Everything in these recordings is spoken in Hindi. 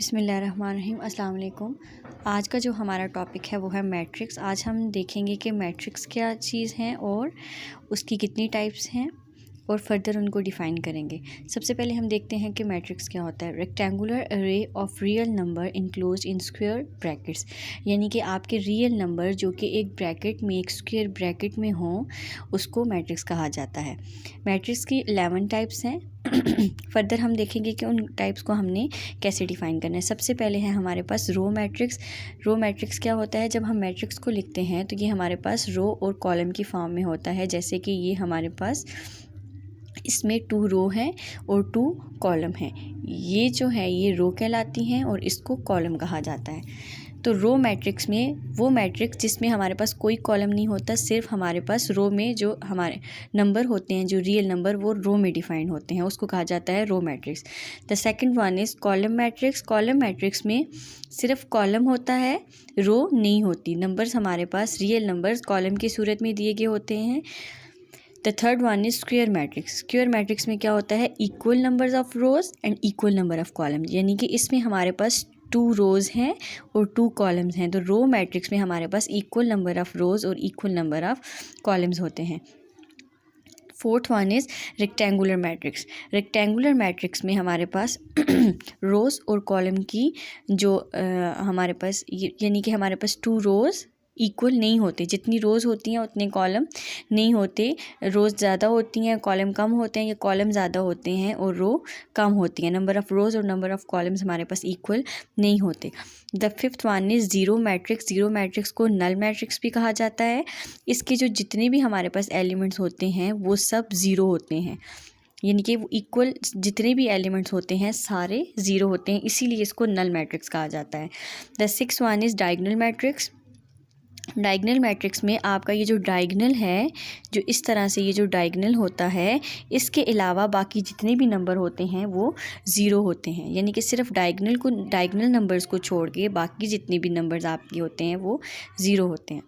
बिस्मिल्लाहिर्रहमानिर्रहीम अस्सलाम वालेकुम। आज का जो हमारा टॉपिक है वो है मैट्रिक्स। आज हम देखेंगे कि मैट्रिक्स क्या चीज़ हैं और उसकी कितनी टाइप्स हैं और फर्दर उनको डिफ़ाइन करेंगे। सबसे पहले हम देखते हैं कि मैट्रिक्स क्या होता है। रेक्टेंगुलर अरे of real number enclosed in square brackets, यानी कि आपके रियल नंबर जो कि एक ब्रैकेट में, एक स्क्वायर ब्रैकेट में हों, उसको मैट्रिक्स कहा जाता है। मैट्रिक्स की 11 टाइप्स हैं। फर्दर हम देखेंगे कि उन टाइप्स को हमने कैसे डिफ़ाइन करना है। सबसे पहले है हमारे पास रो मैट्रिक्स। रो मैट्रिक्स क्या होता है? जब हम मैट्रिक्स को लिखते हैं तो ये हमारे पास रो और कॉलम की फॉर्म में होता है। जैसे कि ये हमारे पास इसमें 2 रो हैं और 2 कॉलम हैं। ये जो है ये रो कहलाती हैं और इसको कॉलम कहा जाता है। तो रो मैट्रिक्स में वो मैट्रिक्स जिसमें हमारे पास कोई कॉलम नहीं होता, सिर्फ हमारे पास रो में जो हमारे नंबर होते हैं, जो रियल नंबर, वो रो में डिफाइन होते हैं, उसको कहा जाता है row matrix. The second one is column matrix. Column matrix में सिर्फ कॉलम होता है, रो नहीं होती। नंबर्स हमारे पास रियल नंबर्स कॉलम की सूरत में दिए गए होते हैं। The third one is square matrix. Square matrix में क्या होता है? Equal numbers of rows and equal number of column, यानी कि इसमें हमारे पास 2 रोज़ हैं और 2 कॉलम्स हैं। तो रो मैट्रिक्स में हमारे पास इक्वल नंबर ऑफ रोज़ और इक्वल नंबर ऑफ कॉलम्स होते हैं। Fourth one is rectangular matrix. Rectangular matrix में हमारे पास रोज़ और कॉलम की जो हमारे पास यानी कि हमारे पास 2 रोज़ इक्वल नहीं होते। जितनी रोज़ होती हैं उतने कॉलम नहीं होते। रोज़ ज़्यादा होती हैं, कॉलम कम होते हैं, या कॉलम ज़्यादा होते हैं और रो कम होती हैं। नंबर ऑफ़ रोज़ और नंबर ऑफ़ कॉलम्स हमारे पास इक्वल नहीं होते। The fifth one is zero matrix. Zero matrix को नल मैट्रिक्स भी कहा जाता है। इसके जो जितने भी हमारे पास एलिमेंट्स होते हैं वो सब ज़ीरो होते हैं, यानी कि इक्वल जितने भी एलिमेंट्स होते हैं सारे ज़ीरो होते हैं, इसीलिए इसको नल मैट्रिक्स कहा जाता है। The sixth one is diagonal matrix. Diagonal matrix में आपका ये जो डायगोनल है, जो इस तरह से ये जो डायगोनल होता है, इसके अलावा बाकी जितने भी नंबर होते हैं वो ज़ीरो होते हैं, यानी कि सिर्फ डायगोनल नंबर्स को छोड़ के बाकी जितने भी नंबर्स आपके होते हैं वो ज़ीरो होते हैं।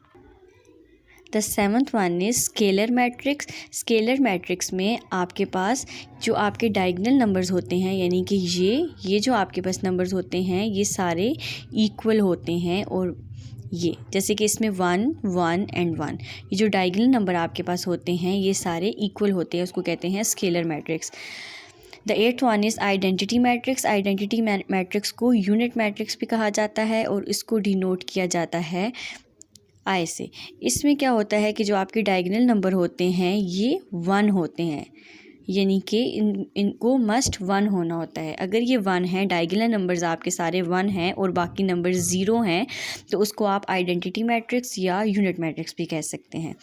The seventh one is scalar matrix. Scalar matrix में आपके पास जो आपके डायगोनल नंबर्स होते हैं, यानी कि ये जो आपके पास नंबर्स होते हैं ये सारे इक्वल होते हैं। और ये जैसे कि इसमें 1 1 एंड 1, ये जो डायगोनल नंबर आपके पास होते हैं ये सारे इक्वल होते हैं, उसको कहते हैं scalar matrix. The eighth one is identity matrix. Identity matrix को यूनिट मैट्रिक्स भी कहा जाता है और इसको डिनोट किया जाता है आई से। इसमें क्या होता है कि जो आपके डायगोनल नंबर होते हैं ये 1 होते हैं, यानी कि इनको मस्ट 1 होना होता है। अगर ये 1 है, डायगोनल नंबर्स आपके सारे 1 हैं और बाकी नंबर 0 हैं, तो उसको आप आइडेंटिटी मैट्रिक्स या यूनिट मैट्रिक्स भी कह सकते हैं।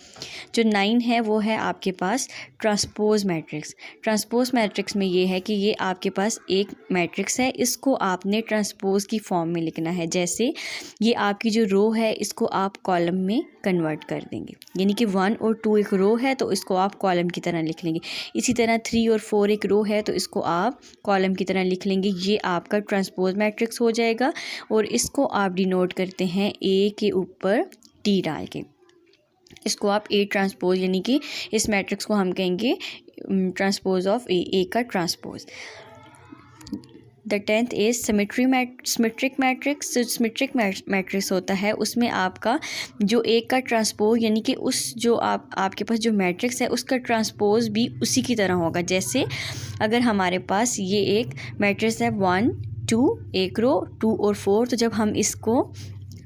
जो 9 है वो है आपके पास ट्रांसपोज मैट्रिक्स। ट्रांसपोज मैट्रिक्स में ये है कि ये आपके पास एक मैट्रिक्स है, इसको आपने ट्रांसपोज की फॉर्म में लिखना है। जैसे ये आपकी जो रो है इसको आप कॉलम में कन्वर्ट कर देंगे, यानी कि 1 और 2 एक रो है तो इसको आप कॉलम की तरह लिख लेंगे। इसी तरह 3 और 4 एक रो है तो इसको आप कॉलम की तरह लिख लेंगे। ये आपका ट्रांसपोज मैट्रिक्स हो जाएगा और इसको आप डिनोट करते हैं ए के ऊपर टी डाल के। इसको आप ए ट्रांसपोज, यानी कि इस मैट्रिक्स को हम कहेंगे ट्रांसपोज ऑफ ए का transpose. The 10th is symmetric matrix. जो सिमेट्रिक मैट्रिक्स होता है उसमें आपका जो एक का ट्रांसपोज, यानी कि उस जो आपके पास जो मैट्रिक्स है उसका ट्रांसपोज भी उसी की तरह होगा। जैसे अगर हमारे पास ये एक मैट्रिक्स है 1 2 एक रो 2 और 4, तो जब हम इसको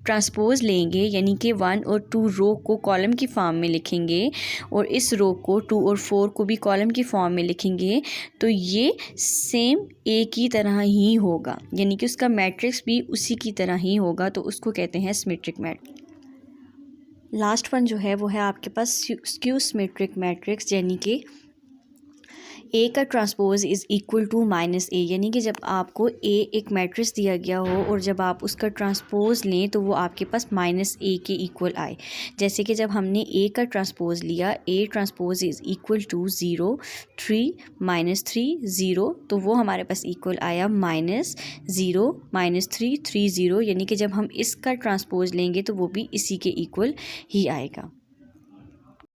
ट्रांसपोज लेंगे, यानी कि 1 और 2 रो को कॉलम की फॉर्म में लिखेंगे और इस रो को 2 और 4 को भी कॉलम की फॉर्म में लिखेंगे, तो ये सेम ए की तरह ही होगा, यानी कि उसका मैट्रिक्स भी उसी की तरह ही होगा, तो उसको कहते हैं सिमेट्रिक मैट्रिक्स। लास्ट वन जो है वो है आपके पास स्क्यू सिमेट्रिक मैट्रिक्स, यानी कि ए का transpose is equal to minus A, यानी कि जब आपको ए एक मैट्रिक्स दिया गया हो और जब आप उसका ट्रांसपोज लें तो वो आपके पास माइनस ए के इक्वल आए। जैसे कि जब हमने ए का ट्रांसपोज लिया, A transpose is equal to 0 3 -3 0, तो वो हमारे पास इक्वल आया -0 -3 3 0, यानी कि जब हम इसका ट्रांसपोज लेंगे तो वो भी इसी के इक्वल ही आएगा।